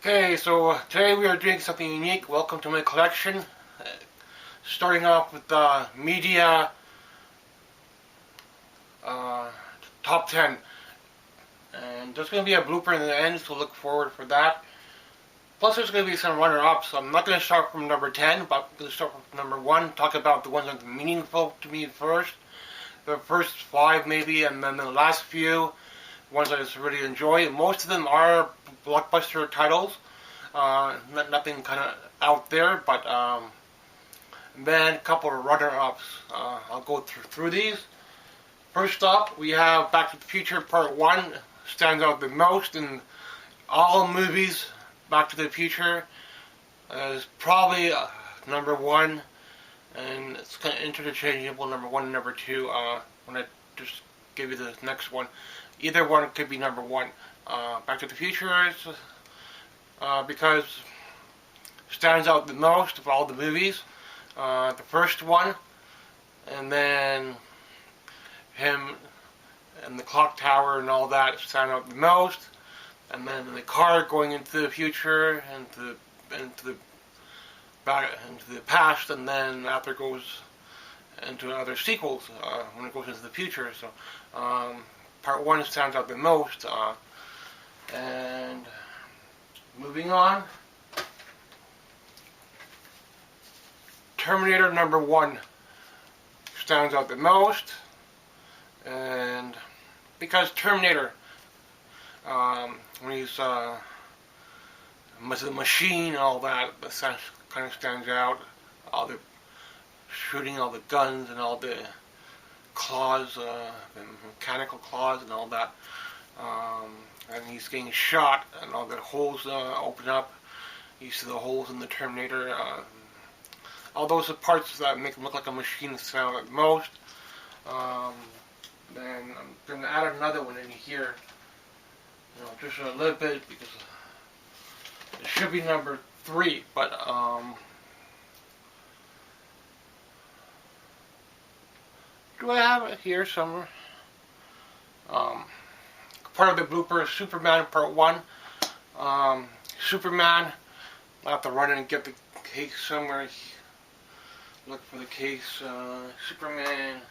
Okay, so today we are doing something unique. Welcome to my collection. Starting off with the media top 10. And there's going to be a blooper in the end, so look forward for that. Plus there's going to be some runner-ups. So I'm not going to start from number 10, but I'm going to start from number 1. Talk about the ones that are meaningful to me first. The first 5 maybe, and then the last few ones I just really enjoy. Most of them are blockbuster titles. Nothing kind of out there, but then a couple of runner-ups. I'll go through these. First up, we have Back to the Future Part 1. Stands out the most in all movies. Back to the Future is probably number 1, and it's kind of interchangeable, number 1 and number 2. When I just give you the next one, either one could be number 1. Back to the Future is because it stands out the most of all the movies. The first one, and then him and the clock tower and all that stand out the most, and then the car going into the future and into the past, and then after it goes into other sequels when it goes into the future. So part 1 stands out the most. And moving on, Terminator number 1 stands out the most, and because Terminator, when he's the machine and all that, kind of stands out. All the shooting, all the guns, and all the claws, the mechanical claws, and all that. And he's getting shot, and all the holes open up. You see the holes in the Terminator. All those are parts that make him look like a machine stand out the most. Then I'm going to add another one in here, just a little bit, because it should be number 3, but do I have it here somewhere? Part of the blooper, Superman Part 1. Superman, I'll have to run in and get the case somewhere. Look for the case. Superman.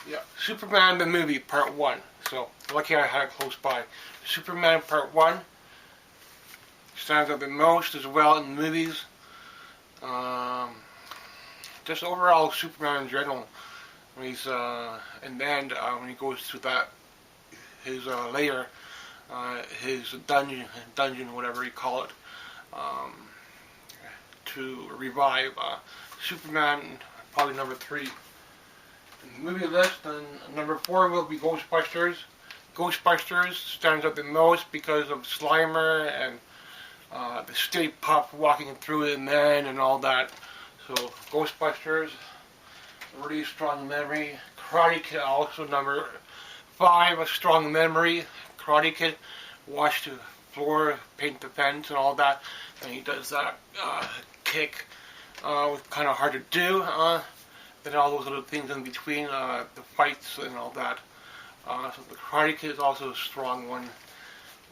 Yeah, Superman the movie Part 1. So, lucky I had it close by. Superman Part 1 stands out the most as well in the movies. Just overall Superman in general. When he's in the end, when he goes to that his lair, his dungeon, whatever you call it, to revive Superman, probably number 3 in the movie list. And number 4 will be Ghostbusters. Ghostbusters stands out the most because of Slimer and the Stay Puft walking through it in the end and all that. So Ghostbusters. Really strong memory. Karate Kid also number 5, a strong memory. Karate Kid, wash the floor, paint the fence and all that, and he does that kick, was kind of hard to do. Then all those little things in between, the fights and all that. So the Karate Kid is also a strong one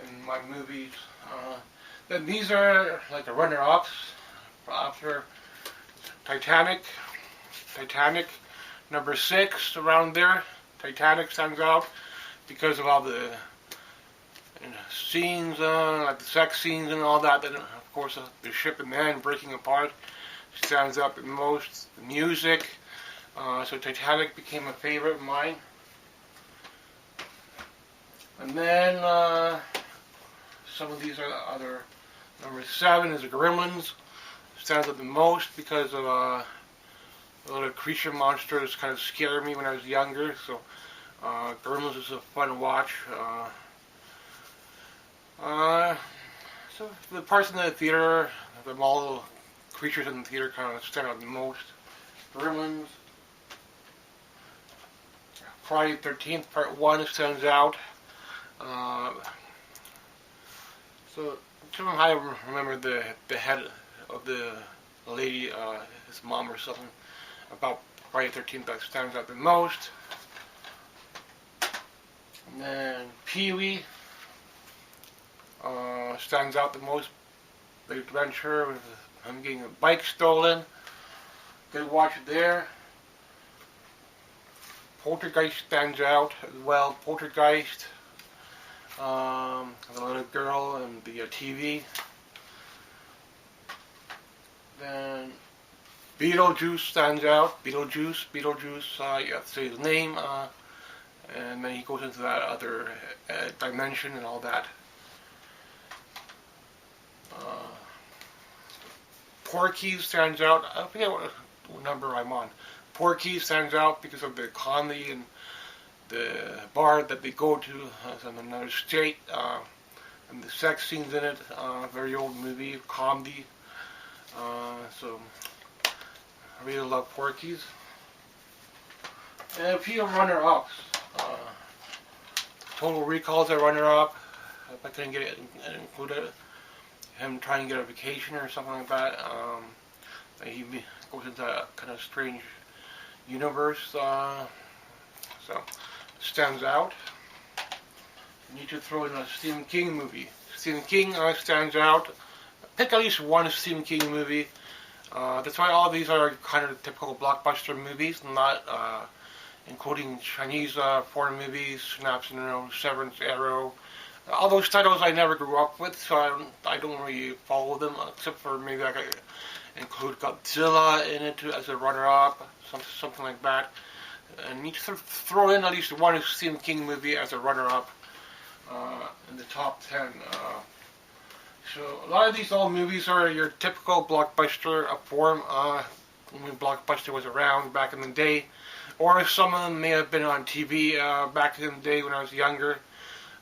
in my movies. Then these are like the runner-ups after Titanic, number 6, around there. Titanic stands out because of all the scenes, like the sex scenes and all that. Then, of course, the ship and the end breaking apart stands out the most. The music. So Titanic became a favorite of mine. And then some of these are other. Number 7 is the Gremlins. Stands out the most because of a little creature monsters kind of scared me when I was younger, so Gremlins is a fun watch. So the parts in the theater, the all creatures in the theater kind of stand out the most. Gremlins. Friday the 13th Part 1 stands out. So somehow I remember the head of the lady, his mom or something, about Friday the 13th that stands out the most. And then Pee-wee, stands out the most. The adventure with him getting a bike stolen. Good watch there. Poltergeist stands out as well. Poltergeist. The little girl and the TV. Then Beetlejuice stands out. Beetlejuice. You have to say his name. And then he goes into that other dimension and all that. Porky stands out. I forget what number I'm on. Porky stands out because of the comedy and the bar that they go to in another state, and the sex scenes in it. Very old movie, comedy. So I really love Porky's. And a few runner-ups. Total Recall's a runner-up. If I couldn't get it included, him trying to get a vacation or something like that. He goes into a kind of strange universe. So stands out. You need to throw in a Stephen King movie. Stephen King stands out. Pick at least one Stephen King movie. That's why all these are kind of typical blockbuster movies, not including Chinese foreign movies, Snaps in a Row, Severance, Arrow. All those titles I never grew up with, so I don't really follow them, except for maybe I could include Godzilla in it as a runner-up, something like that. And you need to throw in at least one Stephen King movie as a runner-up in the top 10. So a lot of these old movies are your typical blockbuster form. When Blockbuster was around back in the day, or some of them may have been on TV back in the day when I was younger.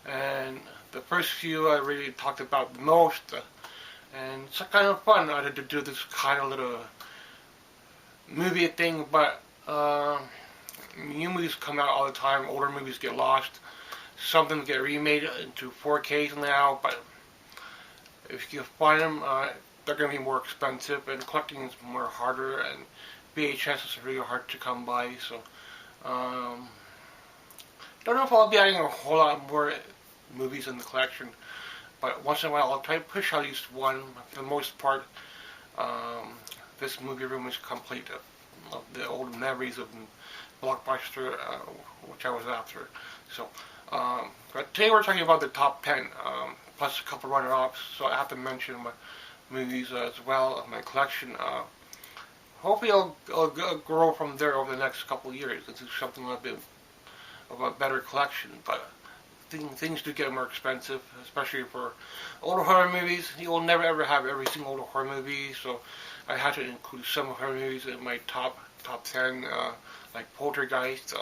And the first few I really talked about the most, and it's kind of fun to do this kind of little movie thing. But new movies come out all the time. Older movies get lost. Some of them get remade into 4Ks now, but if you find them, they're going to be more expensive, and collecting is more harder, and VHS is really hard to come by. So don't know if I'll be adding a whole lot more movies in the collection, but once in a while I'll try to push at least one. For the most part, this movie room is complete of the old memories of Blockbuster, which I was after. So, but today we're talking about the top 10, plus a couple runner-ups, so I have to mention my movies as well of my collection. Hopefully I'll grow from there over the next couple of years into something a bit of a better collection, but things do get more expensive, especially for older horror movies. You will never ever have every single older horror movie, so I had to include some horror movies in my top 10, like Poltergeist,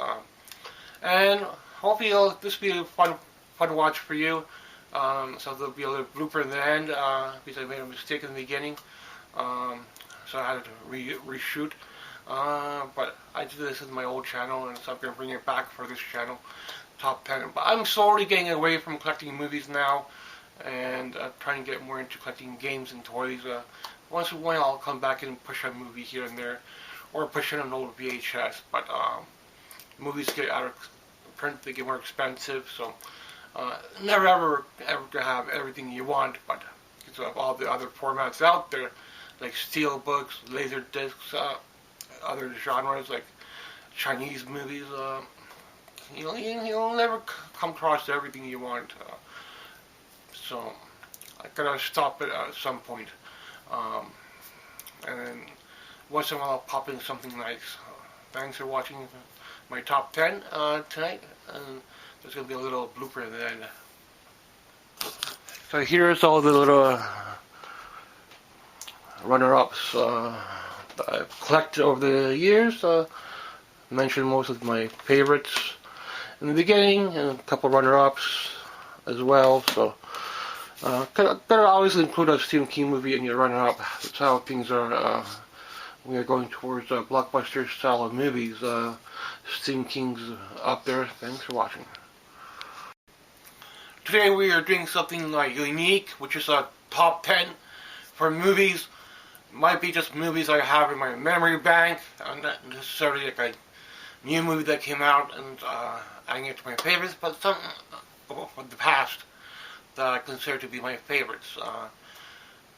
and hopefully this will be a fun watch for you. So there'll be a little blooper in the end because I made a mistake in the beginning, so I had to reshoot. But I did this in my old channel, and so I'm going to bring it back for this channel, top 10. But I'm slowly getting away from collecting movies now, and trying to get more into collecting games and toys. Once in a while I'll come back and push a movie here and there, or push in an old VHS, but movies get out of print, they get more expensive, so never ever gonna have everything you want, but because of all the other formats out there, like steel books, laser discs, other genres like Chinese movies, you'll never come across everything you want. So I gotta stop it at some point. And then once in a while I'll pop in something nice. Thanks for watching my top 10 tonight, and there's going to be a little blooper at the end. So here's all the little runner-ups that I've collected over the years. Mentioned most of my favorites in the beginning, and a couple runner-ups as well. So gotta always include a Stephen King movie in your runner-up. That's how things are. We are going towards blockbuster style of movies. Stephen King's up there. Thanks for watching. Today we are doing something unique, which is a top 10 for movies. Might be just movies I have in my memory bank, not necessarily like a new movie that came out and adding it to my favorites, but some from the past that I consider to be my favorites.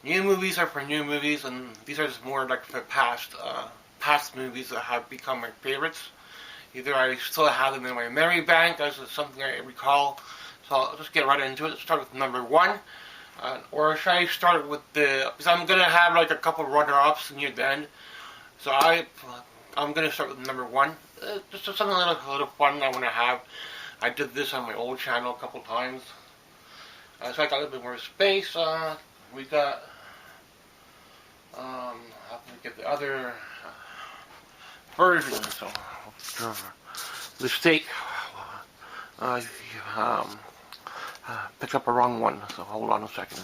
New movies are for new movies, and these are just more like for past movies that have become my favorites. Either I still have them in my memory bank as something I recall, so I'll just get right into it. Let's start with number 1. Or should I start with because I'm going to have like a couple runner-ups near the end. So I'm going to start with number 1. Just something a little fun I want to have. I did this on my old channel a couple times. So I got a little bit more space. We got, how can we get the other version? So, the steak, picked up a wrong one, so hold on a second.